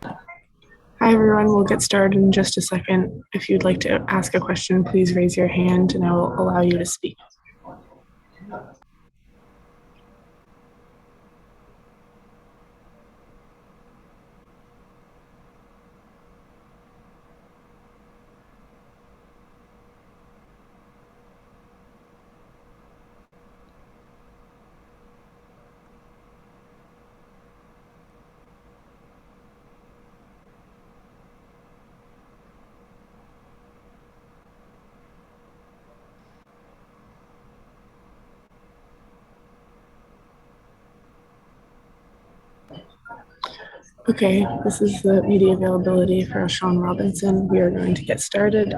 Hi, everyone. We'll get started in just a second. If you'd like to ask a question, please raise your hand and I will allow you to speak. Okay, this is the media availability for Sean Robinson. We are going to get started.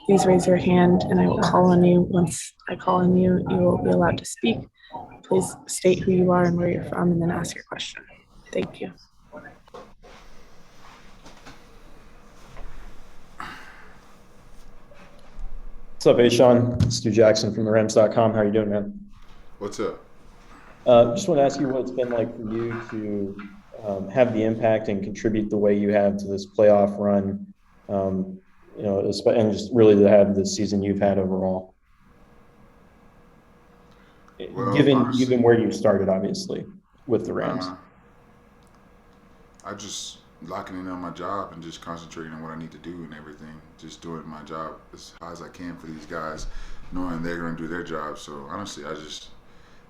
Please raise your hand and I will call on you. Once I call on you, you will be allowed to speak. Please state who you are and where you're from and then ask your question. Thank you. What's up, hey Sean? It's Stu Jackson from the Rams.com. How are you doing, man? What's up? Just want to ask you what it's been like for you to have the impact and contribute the way you have to this playoff run, and just really to have the season you've had overall. Well, Given honestly, where you started, obviously, with the Rams. I just locking in on my job and just concentrating on what I need to do and everything. Just doing my job as high as I can for these guys, knowing they're going to do their job. So honestly, I just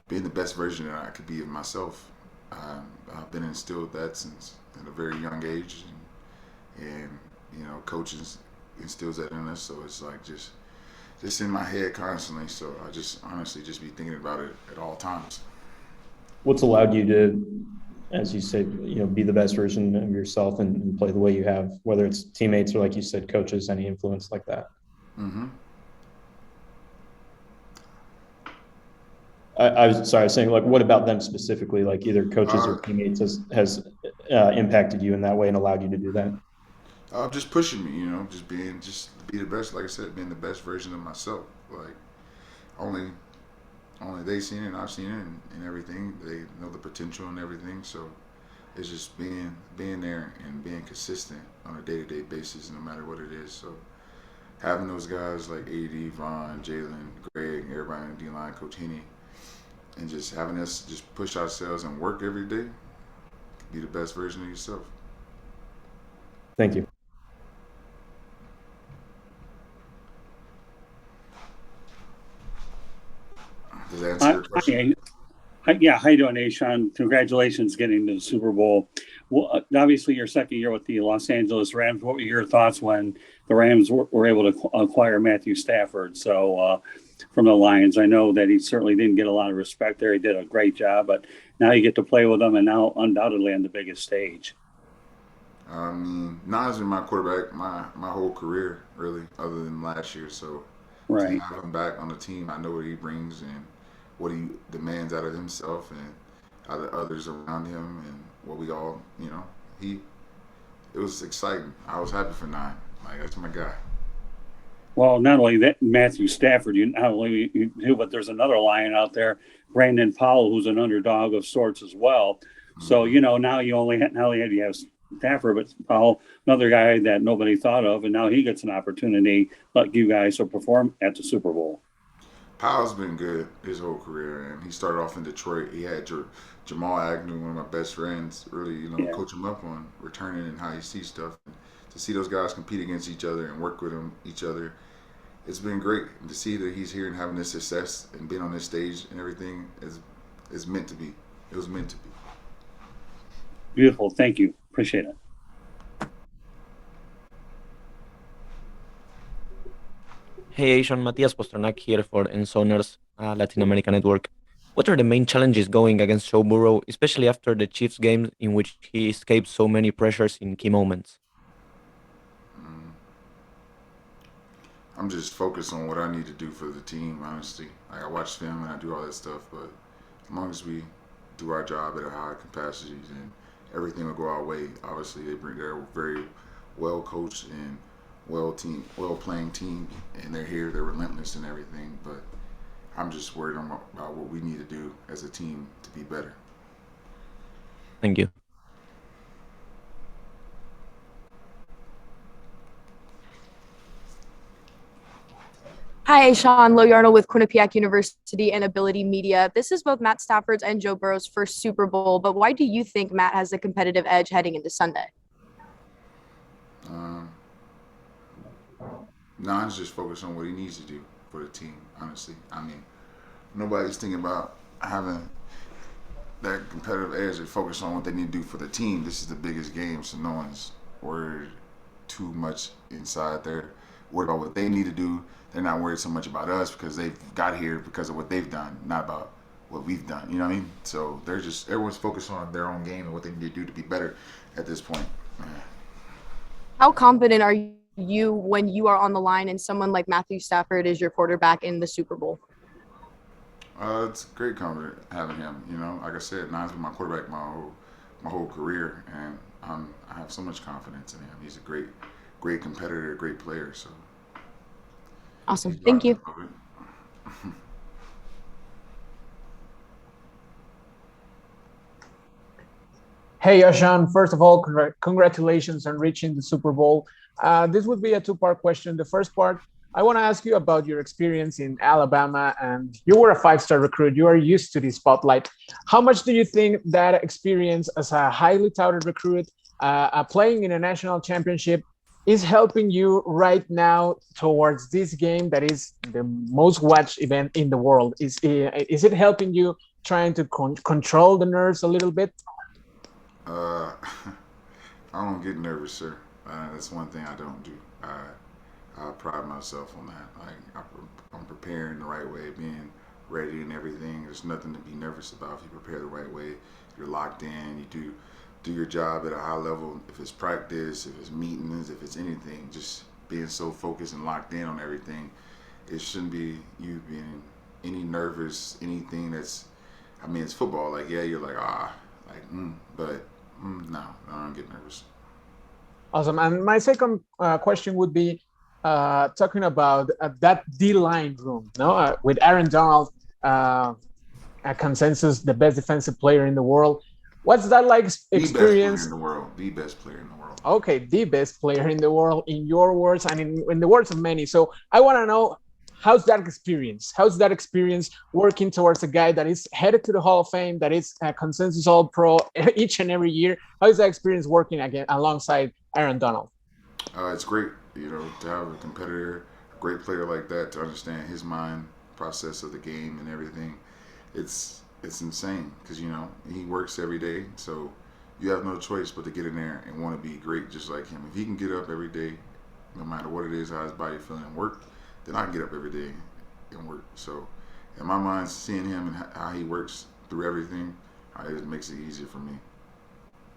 being the best version that I could be of myself. I've been instilled that since at a very young age, and coaches instills that in us. So it's like just in my head constantly. So I just honestly just be thinking about it at all times. What's allowed you to, as you said, be the best version of yourself and play the way you have, whether it's teammates or, like you said, coaches, any influence like that? Mm-hmm. I was saying, like, what about them specifically, like either coaches or Uh, teammates has impacted you in that way and allowed you to do that? just pushing me, just be the best. Like I said, being the best version of myself. Like only, only they seen it, and I've seen it, and everything. They know the potential and everything. So it's just being there and being consistent on a day-to-day basis, no matter what it is. So having those guys like AD, Vaughn, Jalen, Greg, everybody in the D line, Coach Henny, and just having us just push ourselves and work every day, be the best version of yourself. Thank you. Does that answer your question? Yeah, how you doing, Ashawn? Congratulations getting to the Super Bowl. Well, obviously, your second year with the Los Angeles Rams. What were your thoughts when the Rams were able to acquire Matthew Stafford? So from the Lions, I know that he certainly didn't get a lot of respect there. He did a great job, but now you get to play with him, and now undoubtedly on the biggest stage. I mean, Nas been my quarterback my whole career, really, other than last year. So to Right. have him back on the team, I know what he brings and what he demands out of himself and out of others around him, and what we all, he. It was exciting. I was happy for Nine. Like that's my guy. Well, not only that, Matthew Stafford, you not only you do, but there's another Lion out there, Brandon Powell, who's an underdog of sorts as well. So Hmm. now you only not only have you have Stafford, but Powell, another guy that nobody thought of, and now he gets an opportunity like you guys to perform at the Super Bowl. Powell's been good his whole career, and he started off in Detroit. He had Jamal Agnew, one of my best friends, really, Yeah. coach him up on returning and how he sees stuff. And to see those guys compete against each other and work with each other, it's been great. And to see that he's here and having this success and being on this stage and everything is meant to be. It was meant to be. Beautiful. Thank you. Appreciate it. Hey Asian, Matías Pasternak here for Ensoners Latin America Network. What are the main challenges going against Joe Burrow, especially after the Chiefs game in which he escaped so many pressures in key moments? Mm. I'm just focused on what I need to do for the team, honestly. Like I watch film and I do all that stuff, but as long as we do our job at a high capacity, then everything will go our way. Obviously, they're a very well coached and well playing team, and they're here. They're relentless and everything. But I'm just worried about what we need to do as a team to be better. Thank you. Hi, Sean Loyarno with Quinnipiac University and Ability Media. This is both Matt Stafford's and Joe Burrow's first Super Bowl, but why do you think Matt has the competitive edge heading into Sunday? Non's just focused on what he needs to do for the team, honestly. I mean, nobody's thinking about having that competitive edge. They focus on what they need to do for the team. This is the biggest game, so no one's worried too much inside there. Worried about what they need to do. They're not worried so much about us because they've got here because of what they've done, not about what we've done. You know what I mean? So they're just everyone's focused on their own game and what they need to do to be better at this point. How confident are you when you are on the line and someone like Matthew Stafford is your quarterback in the Super Bowl? It's great confident having him. You know, like I said, Nine's been my quarterback my whole career, and I have so much confidence in him. He's a great competitor, great player. So Awesome. Thank you. Hey, Ashan, first of all, congratulations on reaching the Super Bowl. This would be a two-part question. The first part, I want to ask you about your experience in Alabama, and you were a five-star recruit. You are used to the spotlight. How much do you think that experience as a highly touted recruit, playing in a national championship, is helping you right now towards this game that is the most watched event in the world? Is it helping you trying to control the nerves a little bit? I don't get nervous, sir. That's one thing I don't do. I pride myself on that. Like I'm preparing the right way, being ready and everything. There's nothing to be nervous about if you prepare the right way. You're locked in. You do your job at a high level. If it's practice, if it's meetings, if it's anything, just being so focused and locked in on everything. It shouldn't be you being any nervous, anything that's. I mean, it's football. Like you're like but no, I don't get nervous. Awesome. And my second question would be talking about that D-line room, no, with Aaron Donald, a consensus, the best defensive player in the world. What's that like experience? The best player in the world. The best player in the world. Okay, the best player in the world, in your words and in the words of many. So I want to know, how's that experience? How's that experience working towards a guy that is headed to the Hall of Fame, that is a consensus All-Pro each and every year? How is that experience working again alongside Aaron Donald? It's great, to have a competitor, a great player like that, to understand his mind process of the game and everything. It's insane because, he works every day. So you have no choice but to get in there and want to be great just like him. If he can get up every day, no matter what it is, how his body feeling and work, then I can get up every day and work. So in my mind, seeing him and how he works through everything, it makes it easier for me.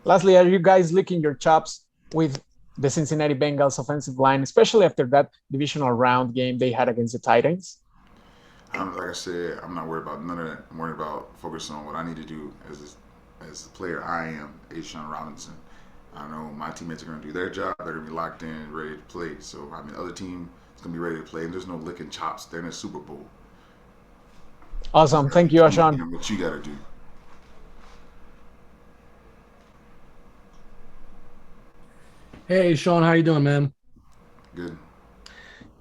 Lastly, are you guys licking your chops with the Cincinnati Bengals offensive line, especially after that divisional round game they had against the Titans? Like I said, I'm not worried about none of that. I'm worried about focusing on what I need to do as the player I am, Ashawn Robinson. I know my teammates are going to do their job. They're going to be locked in and ready to play. So, other team is going to be ready to play. And there's no licking chops. They're in a Super Bowl. Awesome. Thank you, Ashawn. What you got to do. Hey, Sean, how you doing, man? Good.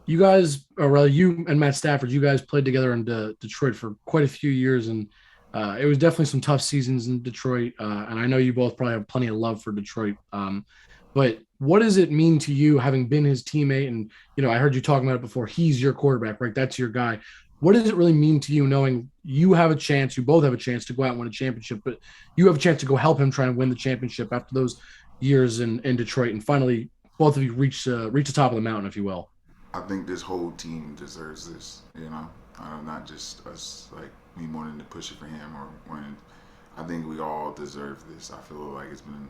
You guys, or rather, you and Matt Stafford, you guys played together in Detroit for quite a few years, and it was definitely some tough seasons in Detroit. And I know you both probably have plenty of love for Detroit. But what does it mean to you, having been his teammate? And I heard you talking about it before. He's your quarterback, right? That's your guy. What does it really mean to you, knowing you have a chance, you both have a chance to go out and win a championship, but you have a chance to go help him try and win the championship after those years in Detroit, and finally both of you reach the top of the mountain, if you will? I think this whole team deserves this, not just us, like me wanting to push it for him or wanting. I think we all deserve this. I feel like it's been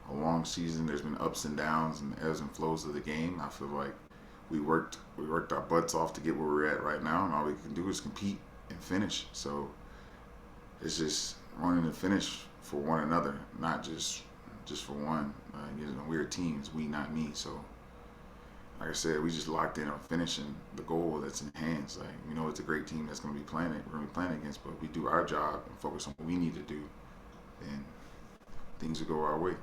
a long season. There's been ups and downs and ebbs and flows of the game. I feel like we worked our butts off to get where we're at right now, and all we can do is compete and finish. So it's just running to finish for one another, not just for one. We're teams, we, not me. So like I said, we just locked in on finishing the goal that's in hands. Like, it's a great team that's going to be playing it. We're going to be playing against, but we do our job and focus on what we need to do, and things will go our way.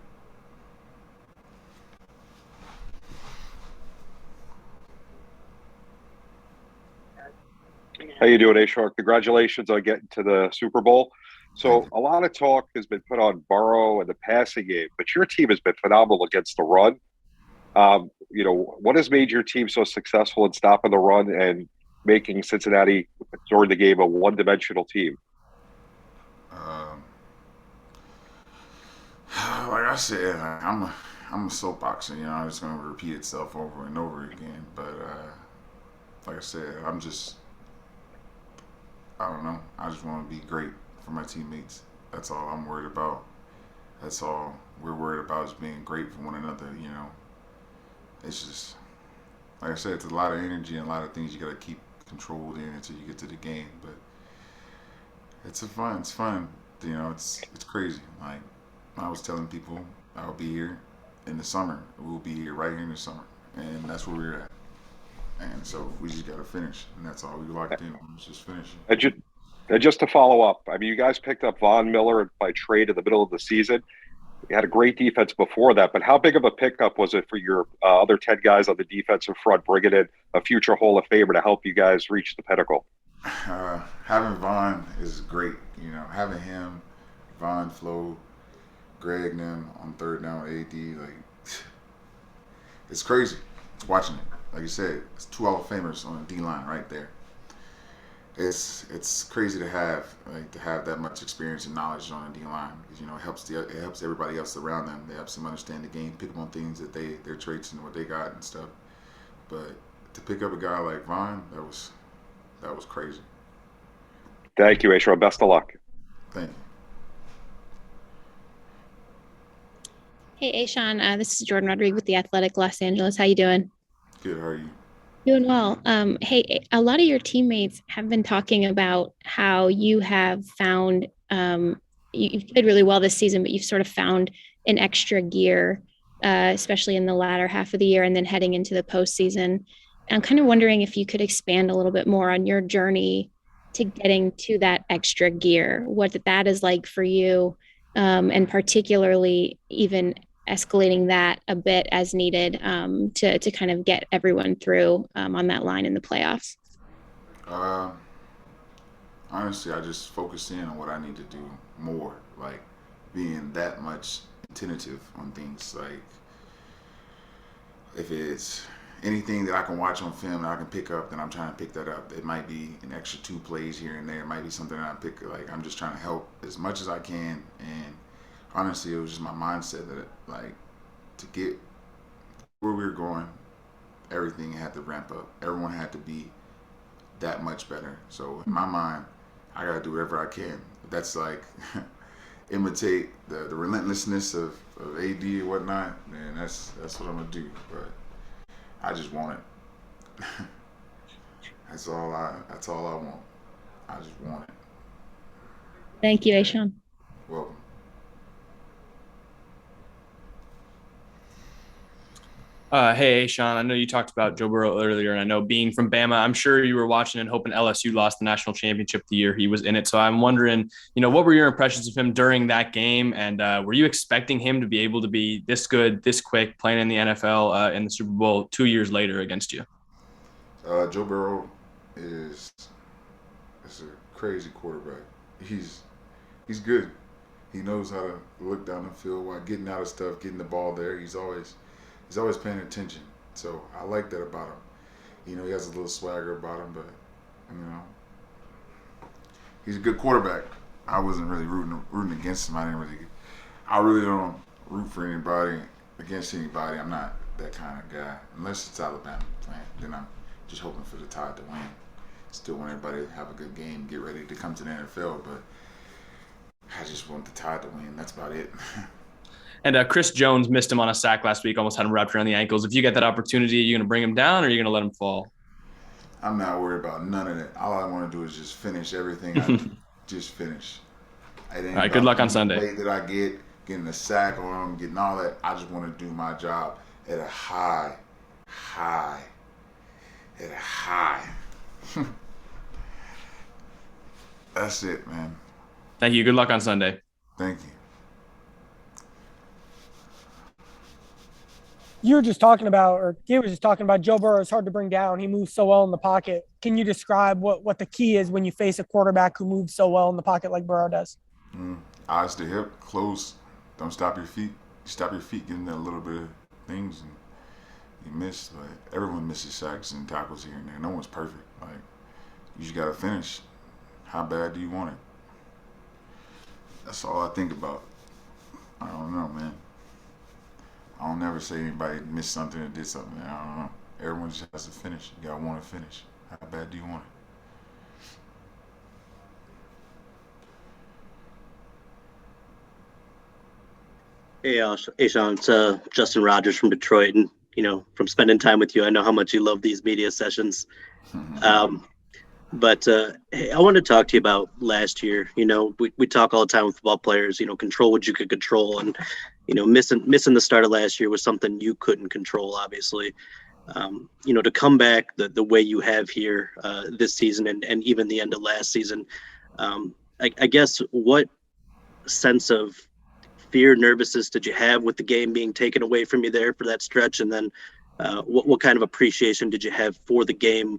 How you doing, Ashar? Congratulations on getting to the Super Bowl. Thank So you. a lot of talk has been put on Burrow and the passing game, but your team has been phenomenal against the run. What has made your team so successful in stopping the run and making Cincinnati during the game a one-dimensional team? Um, like I said, I'm a soapboxer. I'm just gonna repeat itself over and over again. But like I said, I don't know. I just want to be great for my teammates. That's all I'm worried about. That's all we're worried about is being great for one another. It's just like I said, it's a lot of energy and a lot of things you got to keep controlled in until you get to the game. But it's fun. It's fun. It's crazy. Like I was telling people, I'll be here in the summer. We'll be here right here in the summer, and that's where we're at. And so we just got to finish, and that's all we locked in on. Just finishing. And just to follow up, I mean, you guys picked up Von Miller by trade in the middle of the season. You had a great defense before that, but how big of a pickup was it for your other 10 guys on the defensive front, bringing in a future Hall of Famer to help you guys reach the pinnacle? Having Von is great. Having him, Von, Flo, Greg, and them on third down with AD, like, it's crazy. It's watching it. Like you said, it's 2 Hall of Famers on the D line right there. It's crazy to have that much experience and knowledge on the D line because it helps everybody else around them. It helps them understand the game, pick up on things that their traits and what they got and stuff. But to pick up a guy like Von, that was crazy. Thank you, Ashra. Best of luck. Thank you. Hey, Ashawn, this is Jordan Rodriguez with The Athletic Los Angeles. How you doing? Good. How are you? Doing well. Hey, a lot of your teammates have been talking about how you have found, you've played really well this season, but you've sort of found an extra gear, especially in the latter half of the year and then heading into the postseason. I'm kind of wondering if you could expand a little bit more on your journey to getting to that extra gear, what that is like for you, and particularly even escalating that a bit as needed to kind of get everyone through on that line in the playoffs? Honestly, I just focus in on what I need to do more, like being that much attentive on things. Like if it's anything that I can watch on film that I can pick up, then I'm trying to pick that up. It might be an extra 2 plays here and there. It might be something that I pick. Like I'm just trying to help as much as I can. And honestly, it was just my mindset that to get where we were going, everything had to ramp up. Everyone had to be that much better. So in my mind, I gotta do whatever I can. That's like imitate the relentlessness of AD and whatnot. And that's what I'm gonna do. But I just want it. That's all I want. I just want it. Thank you, Ashawn. Welcome. Hey, Sean, I know you talked about Joe Burrow earlier, and I know being from Bama, I'm sure you were watching and hoping LSU lost the national championship the year he was in it. So I'm wondering, what were your impressions of him during that game? And were you expecting him to be able to be this good, this quick, playing in the NFL in the Super Bowl 2 years later against you? Joe Burrow is a crazy quarterback. He's good. He knows how to look down the field while getting out of stuff, getting the ball there. He's always paying attention. So I like that about him. He has a little swagger about him, but he's a good quarterback. I wasn't really rooting against him. I really don't root for anybody against anybody. I'm not that kind of guy. Unless it's Alabama playing, then I'm just hoping for the Tide to win. Still want everybody to have a good game, get ready to come to the NFL, but I just want the Tide to win. That's about it. And Chris Jones missed him on a sack last week, almost had him wrapped around the ankles. If you get that opportunity, are you going to bring him down or are you going to let him fall? I'm not worried about none of that. All I want to do is just finish everything I do. Just finish. All right, good luck on Sunday. The way that I getting the sack on him, getting all that, I just want to do my job at a high. That's it, man. Thank you. Good luck on Sunday. Thank you. you were just talking about, or he was just talking about, Joe Burrow is hard to bring down. He moves so well in the pocket. Can you describe what the key is when you face a quarterback who moves so well in the pocket like Burrow does? Eyes to hip, close. Don't stop your feet. Stop your feet getting that little bit of things, and you miss. Like, everyone misses sacks and tackles here and there. No one's perfect. Like, you just got to finish. How bad do you want it? That's all I think about. I don't know, man. I don't never say anybody missed something or did something. I don't know. Everyone just has to finish. You gotta want to finish. How bad do you want it? Hey, Sean, it's Justin Rogers from Detroit, and from spending time with you, I know how much you love these media sessions. But hey, I wanted to talk to you about last year. We talk all the time with football players. Control what you could control, and missing the start of last year was something you couldn't control, obviously. To come back the way you have here this season, and even the end of last season, I guess what sense of fear, nervousness did you have with the game being taken away from you there for that stretch, and then what kind of appreciation did you have for the game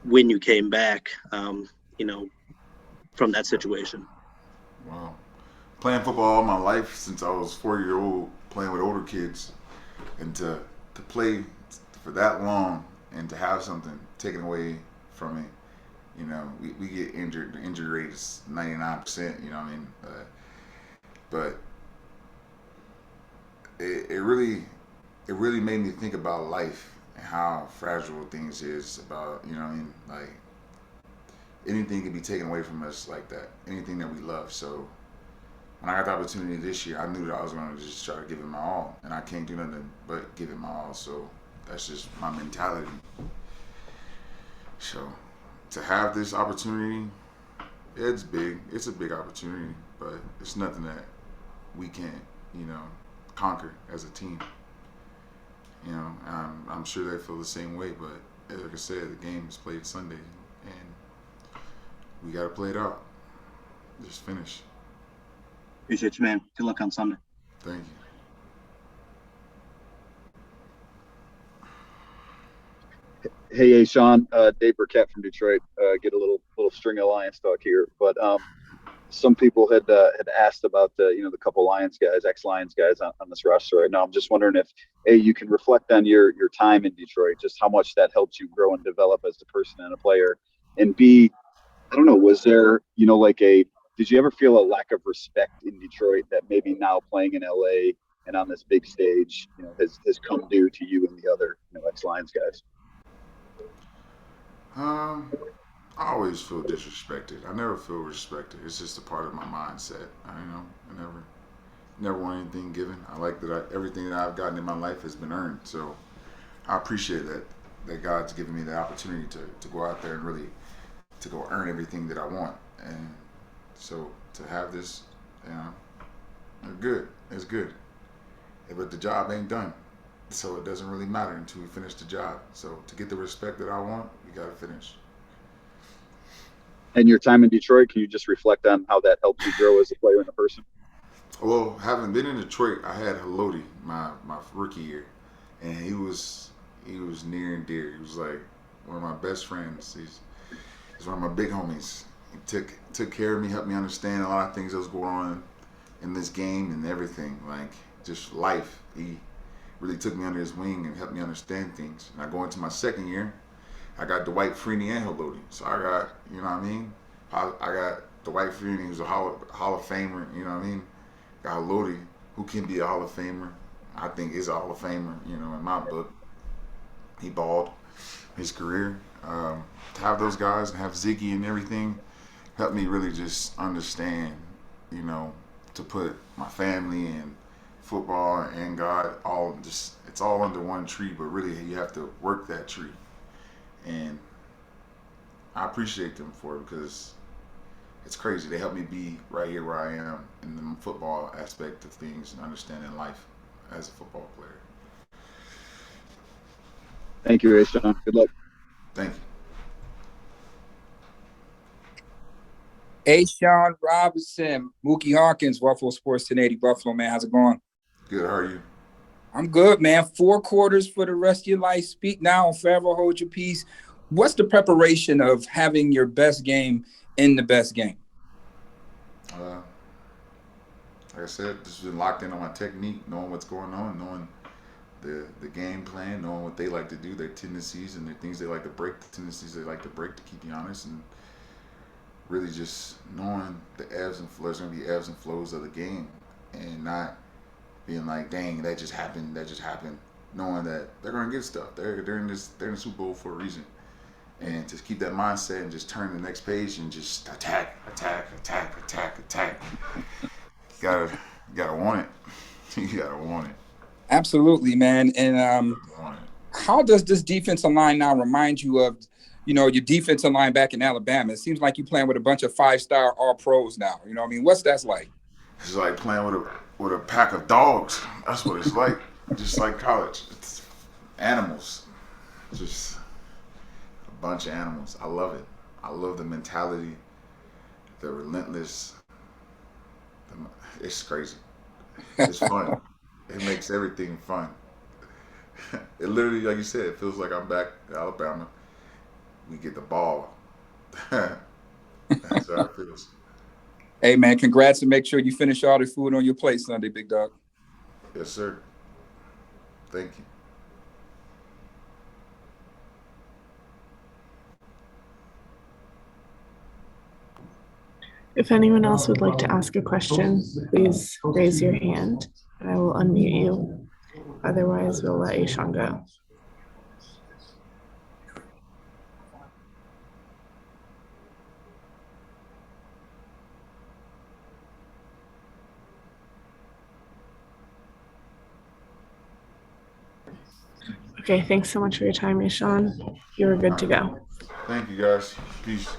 when you came back, from that situation? Wow. Playing football all my life since I was 4-year-old, playing with older kids, and to play for that long and to have something taken away from me, we get injured. The injury rate is 99%, you know what I mean? But it really made me think about life and how fragile things is about, like anything can be taken away from us like that, anything that we love. So when I got the opportunity this year, I knew that I was going to just try to give it my all, and I can't do nothing but give it my all. So that's just my mentality. So to have this opportunity, it's big. It's a big opportunity, but it's nothing that we can't, conquer as a team. I'm sure they feel the same way, but like I said, the game is played Sunday, and we got to play it out. Just finish. Appreciate you, man. Good luck on Sunday. Thank you. Hey, Sean, Dave Burkett from Detroit. Get a little string of Lions talk here, but some people had asked about the couple Lions guys, ex-Lions guys on this roster right now. I'm just wondering if A, you can reflect on your time in Detroit, just how much that helped you grow and develop as a person and a player, and B, I don't know, was there did you ever feel a lack of respect in Detroit that maybe now playing in LA and on this big stage, has come due to you and the other ex-Lions guys? I always feel disrespected. I never feel respected. It's just a part of my mindset. I never want anything given. I like that everything that I've gotten in my life has been earned. So I appreciate that God's given me the opportunity to go out there and really to go earn everything that I want. And so to have this, good. It's good. But the job ain't done. So it doesn't really matter until we finish the job. So to get the respect that I want, we got to finish. And your time in Detroit, can you just reflect on how that helped you grow as a player and a person? Well, having been in Detroit, I had Haloti my rookie year, and he was near and dear. He was like one of my best friends. He's one of my big homies. He took care of me, helped me understand a lot of things that was going on in this game and everything, like just life. He really took me under his wing and helped me understand things. And I go into my second year, I got Dwight Freeney and Haloti. So I got, I got Dwight Freeney, who's a Hall of Famer, Got Haloti, who can be a Hall of Famer. I think is a Hall of Famer, in my book. He balled his career. To have those guys and have Ziggy and everything helped me really just understand, to put my family and football and God it's all under one tree, but really you have to work that tree. And I appreciate them for it because it's crazy. They helped me be right here where I am in the football aspect of things and understanding life as a football player. Thank you, Sean. Good luck. Thank you. Hey, Sean Robinson, Mookie Hawkins, Buffalo Sports 1080 Buffalo, man. How's it going? Good. How are you? I'm good, man. 4 quarters for the rest of your life. Speak now or forever hold your peace. What's the preparation of having your best game in the best game? Like I said, just been locked in on my technique, knowing what's going on, knowing the game plan, knowing what they like to do, their tendencies and the things they like to break, the tendencies they like to break, to keep you honest, and really just knowing the ebbs and flows. There's gonna be ebbs and flows of the game, and not being like, dang, that just happened. Knowing that they're gonna get stuff. They're in the Super Bowl for a reason, and just keep that mindset and just turn the next page and just attack. You gotta want it. You gotta want it. Absolutely, man. And how does this defensive line now remind you of, your defensive line back in Alabama? It seems like you're playing with a bunch of 5-star all-pros now. You know what I mean? What's that like? It's like playing with a pack of dogs. That's what it's like. Just like college. It's animals. Just a bunch of animals. I love it. I love the mentality, the relentless. It's crazy. It's fun. It makes everything fun. It literally, like you said, it feels like I'm back in Alabama. We get the ball. That's how it feels. Hey, man, congrats, and make sure you finish all the food on your plate Sunday, big dog. Yes, sir. Thank you. If anyone else would like to ask a question, please raise your hand and I will unmute you. Otherwise, we'll let Aishan go. Okay, thanks so much for your time, Aishan. You were good to go. Thank you, guys. Peace.